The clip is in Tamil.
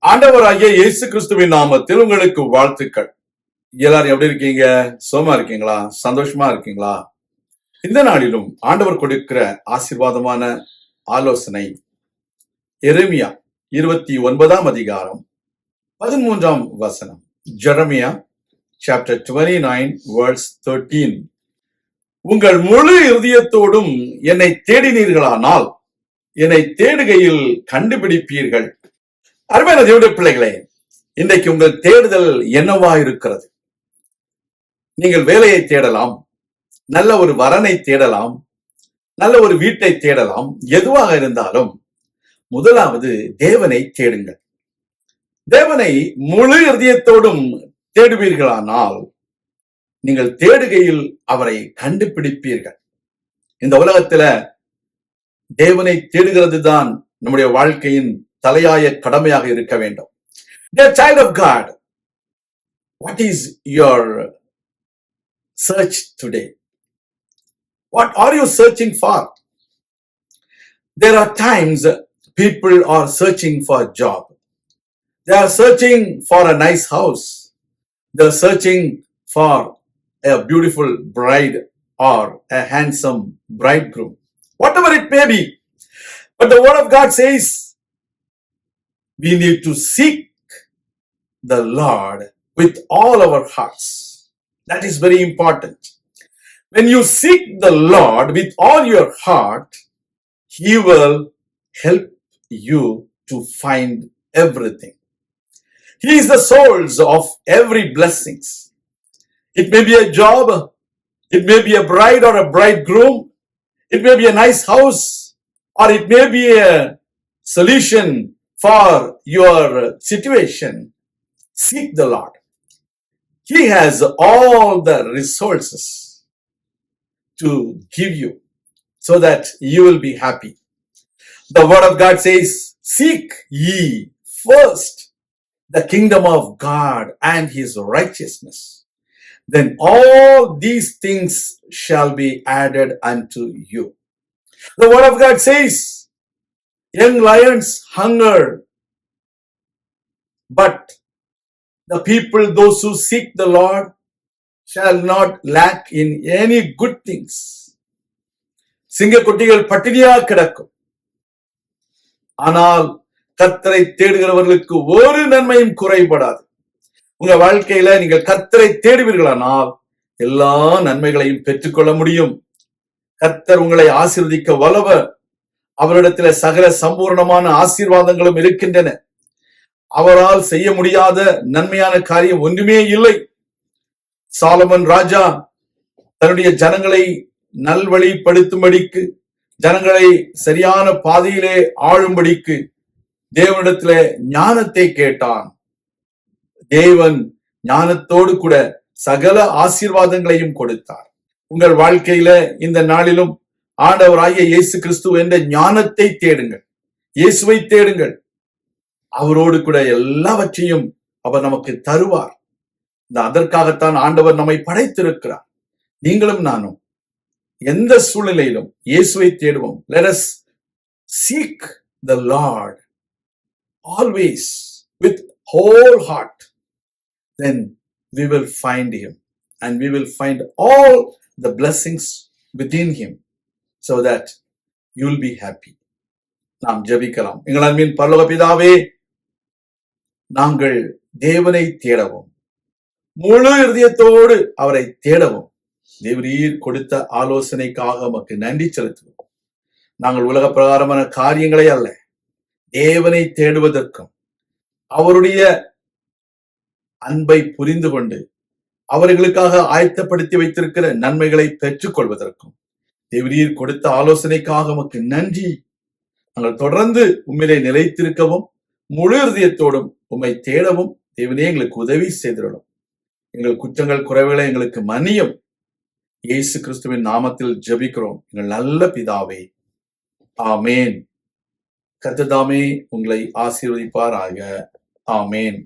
ஆண்டவராகிய இயேசு கிறிஸ்துவின் நாமத்தில் உங்களுக்கு வாழ்த்துக்கள். எல்லாரும் எப்படி இருக்கீங்க? சுகமா இருக்கீங்களா? சந்தோஷமா இருக்கீங்களா? இந்த நாளிலும் ஆண்டவர் கொடுக்கிற ஆசீர்வாதமான ஆலோசனை எரேமியா 29ஆம் அதிகாரம் 13ஆம் வசனம். Jeremiah chapter 29 verse 13. உங்கள் முழு இருதயத்தோடும் என்னை தேடினீர்களானால் என்னை தேடுகையில் கண்டுபிடிப்பீர்கள். அருமையான தேவனுடைய பிள்ளைகளே, இன்றைக்கு உங்கள் தேடுதல் என்னவா இருக்கிறது? நீங்கள் வேலையை தேடலாம், நல்ல ஒரு வரனை தேடலாம், நல்ல ஒரு வீட்டை தேடலாம். எதுவாக இருந்தாலும் முதலாவது தேவனை தேடுங்கள். தேவனை முழு இருதயத்தோடும் தேடுவீர்களானால் நீங்கள் தேடுகையில் அவரை கண்டுபிடிப்பீர்கள். இந்த உலகத்துல தேவனை தேடுகிறது தான் நம்முடைய வாழ்க்கையின் தலையாய கடமையாக இருக்க வேண்டும். Dear child of God, what is your search today? What are you searching for? There are times people are searching for a job. They are searching for a nice house. They are searching for a beautiful bride or a handsome bridegroom. Whatever it may be. But the word of God says, we need to seek the Lord with all our hearts. That is very important. When you seek the Lord with all your heart, He will help you to find everything. He is the source of every blessings. It may be a job, it may be a bride or a bridegroom, it may be a nice house, or it may be a solution for your situation. Seek the Lord. He has all the resources to give you so that you will be happy. The word of God says, seek ye first the kingdom of God and His righteousness. Then all these things shall be added unto you. The word of God says, young lions hunger, but the people, those who seek the Lord, shall not lack in any good things. சிங்கக்குட்டிகள் பட்டினியா கிடக்கும், ஆனால் கர்த்தரை தேடுகிறவர்களுக்கு ஒரு நன்மையும் குறைபடாது. உங்க வாழ்க்கையில நீங்கள் கர்த்தரை தேடுவீர்களானால் எல்லா நன்மைகளையும் பெற்றுக்கொள்ள முடியும். கர்த்தர் உங்களை ஆசீர்வதிக்க வல்லவர். அவரிடத்துல சகல சம்பூர்ணமான ஆசீர்வாதங்களும் இருக்கின்றன. அவரால் செய்ய முடியாத நன்மையான காரியம் ஒன்றுமே இல்லை. சாலமன் ராஜா தன்னுடைய ஜனங்களை நல்வழிப்படுத்தும்படிக்கு, ஜனங்களை சரியான பாதையிலே ஆளும்படிக்கு தேவனிடத்துல ஞானத்தை கேட்டான். தேவன் ஞானத்தோடு கூட சகல ஆசீர்வாதங்களையும் கொடுத்தார். உங்கள் வாழ்க்கையில இந்த நாளிலும் ஆண்டவராகிய இயேசு கிறிஸ்து என்ற ஞானத்தை தேடுங்கள், இயேசுவை தேடுங்கள். அவரோடு கூட எல்லாவற்றையும் அவர் நமக்கு தருவார். அதற்காகத்தான் ஆண்டவர் நம்மை படைத்திருக்கிறார். நீங்களும் நானும் எந்த சூழ்நிலையிலும் இயேசுவை தேடுவோம். Let us seek the Lord always with whole heart. Then we will find Him and we will find all the blessings within Him so that you will be happy. நாம் ஜெபிக்கலாம். எங்கள் அன்பின் பரலோக பிதாவே, நாங்கள் தேவனை தேடவும், முழு இருதயத்தோடு அவரை தேடவும் தேவரீர் கொடுத்த ஆலோசனைக்காக உமக்கு நன்றி செலுத்துவோம். நாங்கள் உலக பிரகாரமான காரியங்களை அல்ல, தேவனை தேடுவதற்கும் அவருடைய அன்பை புரிந்து கொண்டு அவர்களுக்காக ஆயத்தப்படுத்தி வைத்திருக்கிற நன்மைகளை பெற்றுக் கொள்வதற்கும் தேவரீர் கொடுத்த ஆலோசனைக்காக உமக்கு நன்றி. நாங்கள் தொடர்ந்து உம்மிலே நிலைத்திருக்கவும் முழு இருதயத்தோடும் உம்மை தேடவும் தேவனே எங்களுக்கு உதவி செய்திடணும். எங்கள் குற்றங்கள் குறைவுகளை எங்களுக்கு மன்னியும். இயேசு கிறிஸ்துவின் நாமத்தில் ஜெபிக்கிறோம் எங்கள் நல்ல பிதாவே, ஆமேன். கர்த்தர் தாமே உங்களை ஆசீர்வதிப்பாராக. ஆமேன்.